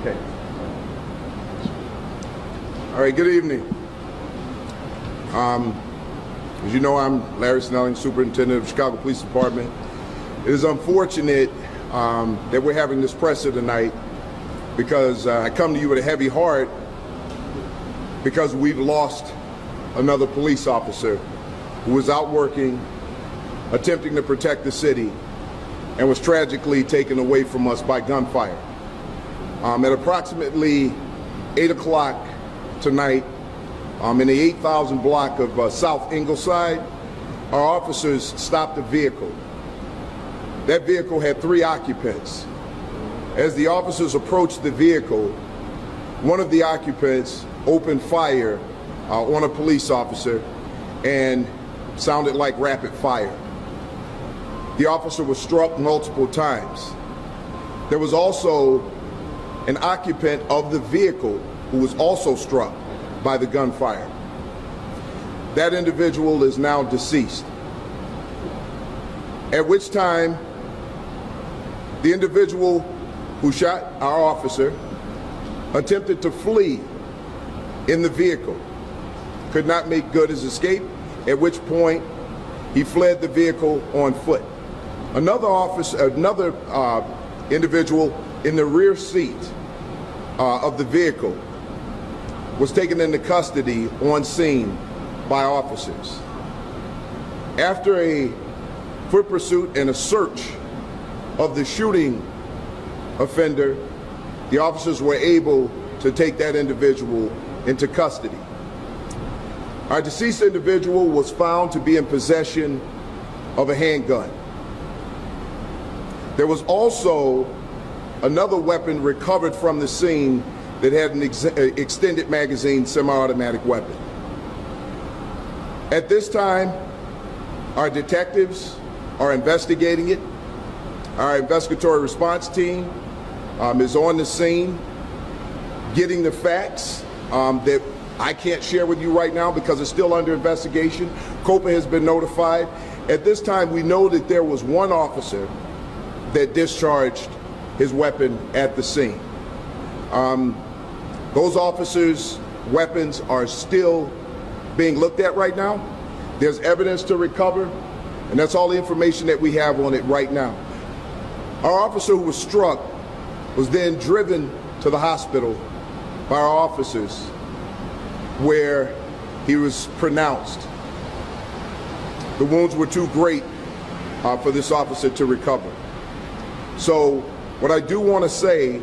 Okay. All right, good evening. As you know, I'm Larry Snelling, Superintendent of Chicago Police Department. It is unfortunate that we're having this presser tonight because I come to you with a heavy heart because we've lost another police officer who was out working, attempting to protect the city, and was tragically taken away from us by gunfire. At approximately 8 o'clock tonight, in the 8,000 block of South Ingleside, our officers stopped a vehicle. That vehicle had 3 occupants. As the officers approached the vehicle, one of the occupants opened fire on a police officer and sounded like rapid fire. The officer was struck multiple times. There was also an occupant of the vehicle who was also struck by the gunfire. That individual is now deceased. At which time, the individual who shot our officer attempted to flee in the vehicle, could not make good his escape, at which point he fled the vehicle on foot. Another individual in the rear seat of the vehicle was taken into custody on scene by officers. After a foot pursuit and a search of the shooting offender, the officers were able to take that individual into custody. Our deceased individual was found to be in possession of a handgun. There was also another weapon recovered from the scene that had an extended magazine semi-automatic weapon. At this time, our detectives are investigating it. Our investigatory response team is on the scene, getting the facts that I can't share with you right now because it's still under investigation. COPA has been notified. At this time, we know that there was one officer that discharged his weapon at the scene. Those officers' weapons are still being looked at right now. There's evidence to recover, and that's all the information that we have on it right now. Our officer who was struck was then driven to the hospital by our officers, where he was pronounced the wounds were too great for this officer to recover. So what I do want to say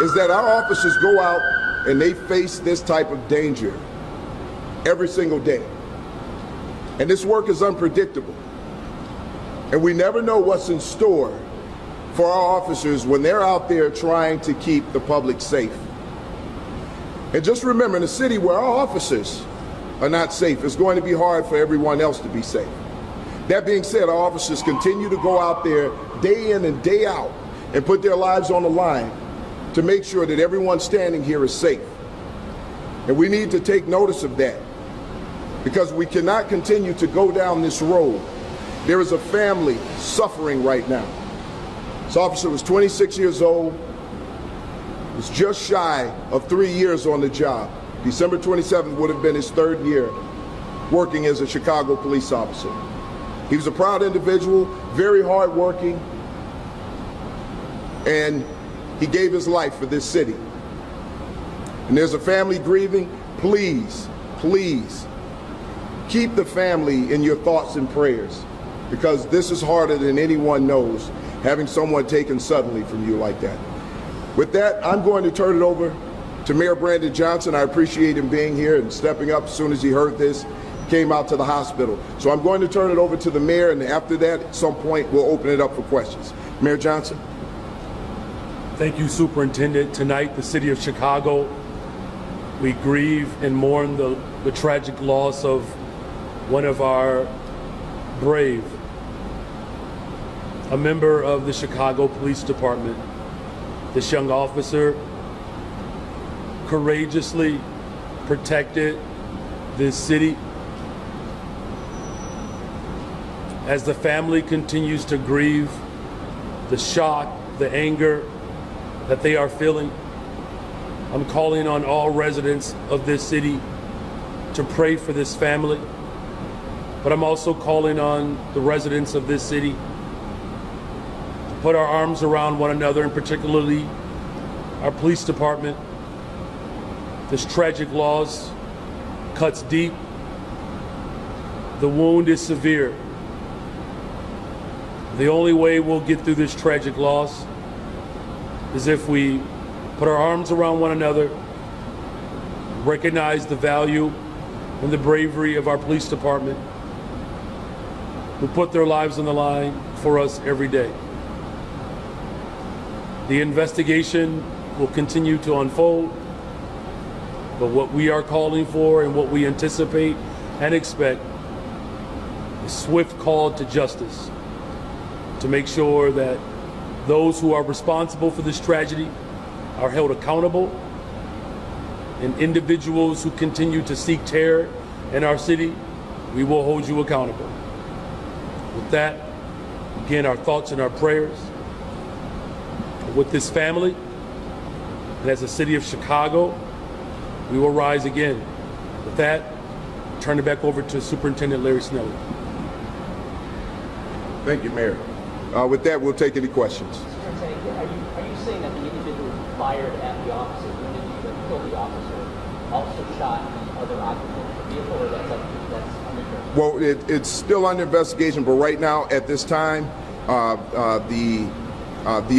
is that our officers go out and they face this type of danger every single day. And this work is unpredictable. And we never know what's in store for our officers when they're out there trying to keep the public safe. And just remember, in a city where our officers are not safe, it's going to be hard for everyone else to be safe. That being said, our officers continue to go out there day in and day out and put their lives on the line to make sure that everyone standing here is safe. And we need to take notice of that because we cannot continue to go down this road. There is a family suffering right now. This officer was 26 years old, was just shy of 3 years on the job. December 27th would have been his 3rd year working as a Chicago police officer. He was a proud individual, very hardworking, and he gave his life for this city. And there's a family grieving. Please, please, keep the family in your thoughts and prayers because this is harder than anyone knows, having someone taken suddenly from you like that. With that, I'm going to turn it over to Mayor Brandon Johnson. I appreciate him being here and stepping up as soon as he heard this, came out to the hospital. So I'm going to turn it over to the mayor, and after that, at some point, we'll open it up for questions. Mayor Johnson. Thank you, Superintendent. Tonight, the city of Chicago, we grieve and mourn the tragic loss of one of our brave, a member of the Chicago Police Department. This young officer courageously protected this city. As the family continues to grieve the shock, the anger, that they are feeling. I'm calling on all residents of this city to pray for this family, but I'm also calling on the residents of this city to put our arms around one another, and particularly our police department. This tragic loss cuts deep. The wound is severe. The only way we'll get through this tragic loss is if we put our arms around one another, recognize the value and the bravery of our police department, who put their lives on the line for us every day. The investigation will continue to unfold, but what we are calling for and what we anticipate and expect is swift call to justice to make sure that those who are responsible for this tragedy are held accountable, and individuals who continue to seek terror in our city, we will hold you accountable. With that, again, our thoughts and our prayers with this family, and as a city of Chicago, we will rise again. With that, turn it back over to Superintendent Larry Snelling. Thank you, Mayor. With that, we'll take any questions. Are you saying that the individual who fired at the officer, the individual that killed the officer, also shot the other occupant of the vehicle, or that's unclear? Well, it's still under investigation, but right now, at this time, the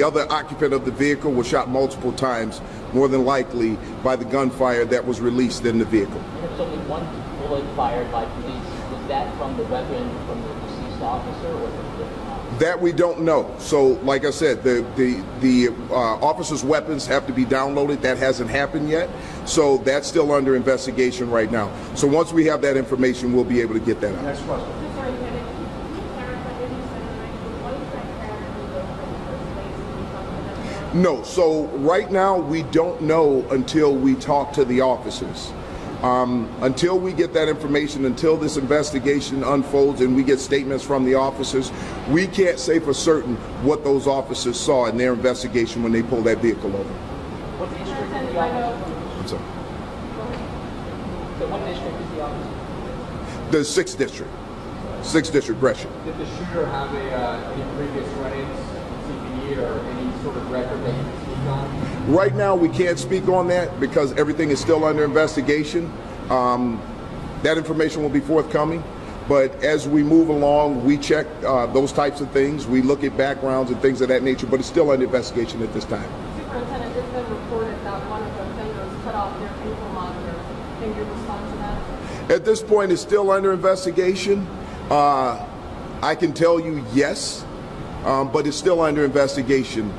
other occupant of the vehicle was shot multiple times, more than likely by the gunfire that was released in the vehicle. There was only one bullet fired by police. Was that from the weapon from the deceased officer, or from a different officer? That we don't know. So, like I said, the officers' weapons have to be downloaded. That hasn't happened yet. So that's still under investigation right now. So once we have that information, we'll be able to get that out. Next question. No. So right now, we don't know until we talk to the officers. Until we get that information, until this investigation unfolds and we get statements from the officers, we can't say for certain what those officers saw in their investigation when they pulled that vehicle over. What district is the officer? I'm sorry. So what district is the officer? The 6th District. 6th District, Gresham. Did the shooter have any previous run-ins, CPD, or any sort of record that you can speak on? Right now, we can't speak on that because everything is still under investigation. That information will be forthcoming. But as we move along, we check those types of things. We look at backgrounds and things of that nature, but it's still under investigation at this time. Superintendent, it's been reported that one of the offenders cut off their ankle monitor. Can you respond to that? At this point, it's still under investigation. I can tell you yes, but it's still under investigation.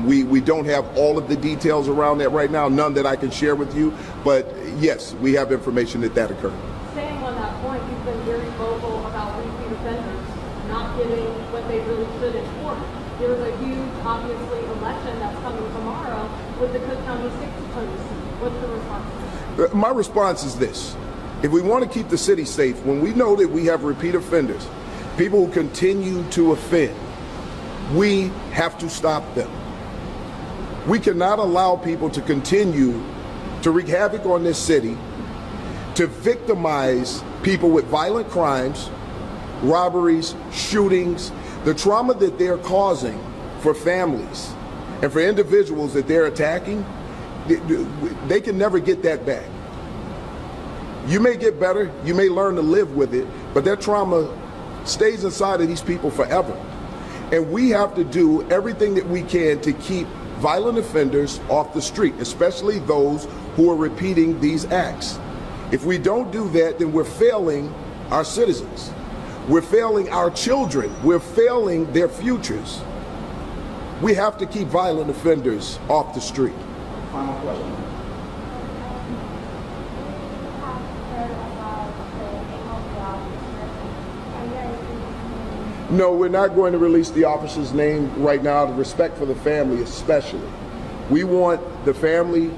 We don't have all of the details around that right now, none that I can share with you, but yes, we have information that occurred. Staying on that point, you've been very vocal about repeat offenders not getting what they really should in court. There's a huge, obviously, election that's coming tomorrow with the Cook County 6th Attorney seat. What's the response? My response is this. If we want to keep the city safe, when we know that we have repeat offenders, people who continue to offend, we have to stop them. We cannot allow people to continue to wreak havoc on this city, to victimize people with violent crimes, robberies, shootings, the trauma that they're causing for families and for individuals that they're attacking. They can never get that back. You may get better, you may learn to live with it, but that trauma stays inside of these people forever. And we have to do everything that we can to keep violent offenders off the street, especially those who are repeating these acts. If we don't do that, then we're failing our citizens. We're failing our children. We're failing their futures. We have to keep violent offenders off the street. Final question. No, we're not going to release the officer's name right now, out of respect for the family especially. We want the family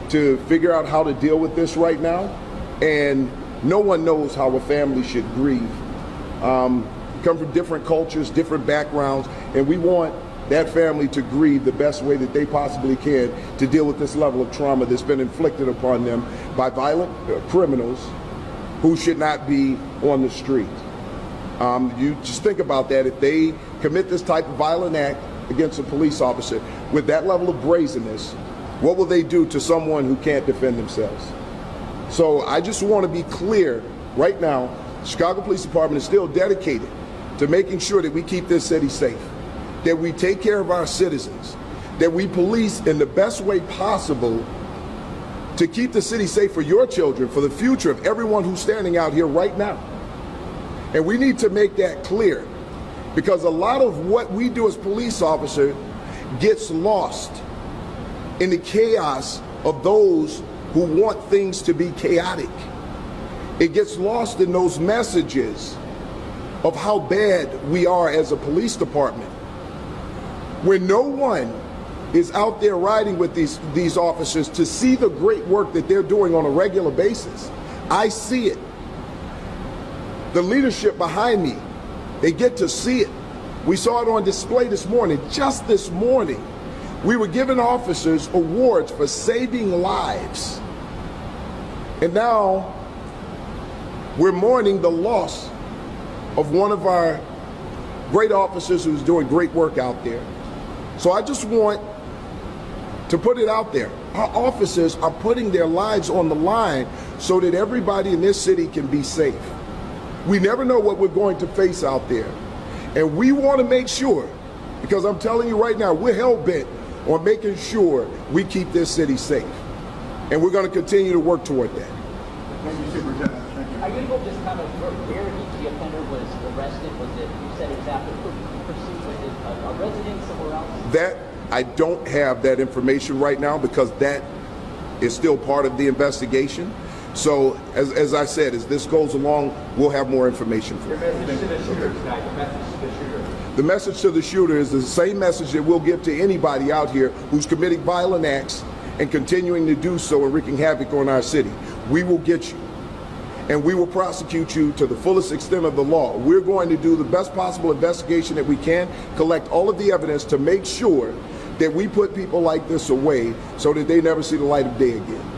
to figure out how to deal with this right now, and no one knows how a family should grieve. Come from different cultures, different backgrounds, and we want that family to grieve the best way that they possibly can to deal with this level of trauma that's been inflicted upon them by violent criminals who should not be on the street. You just think about that. If they commit this type of violent act against a police officer with that level of brazenness, what will they do to someone who can't defend themselves? So I just want to be clear right now, the Chicago Police Department is still dedicated to making sure that we keep this city safe, that we take care of our citizens, that we police in the best way possible to keep the city safe for your children, for the future of everyone who's standing out here right now. And we need to make that clear, because a lot of what we do as police officers gets lost in the chaos of those who want things to be chaotic. It gets lost in those messages of how bad we are as a police department. When no one is out there riding with these officers to see the great work that they're doing on a regular basis, I see it. The leadership behind me, they get to see it. We saw it on display this morning. Just this morning, we were giving officers awards for saving lives. And now we're mourning the loss of one of our great officers who's doing great work out there. So I just want to put it out there. Our officers are putting their lives on the line so that everybody in this city can be safe. We never know what we're going to face out there. And we want to make sure, because I'm telling you right now, we're hell-bent on making sure we keep this city safe. And we're going to continue to work toward that. Thank you, Superintendent. Thank you. Are you able to just comment where the offender was arrested? Was it, you said it was after pursuit, was it a residence somewhere else? That, I don't have that information right now, because that is still part of the investigation. So, as I said, as this goes along, we'll have more information for you. Your message to the shooter tonight, the message to the shooter. The message to the shooter is the same message that we'll give to anybody out here who's committing violent acts and continuing to do so and wreaking havoc on our city. We will get you, and we will prosecute you to the fullest extent of the law. We're going to do the best possible investigation that we can, collect all of the evidence to make sure that we put people like this away so that they never see the light of day again.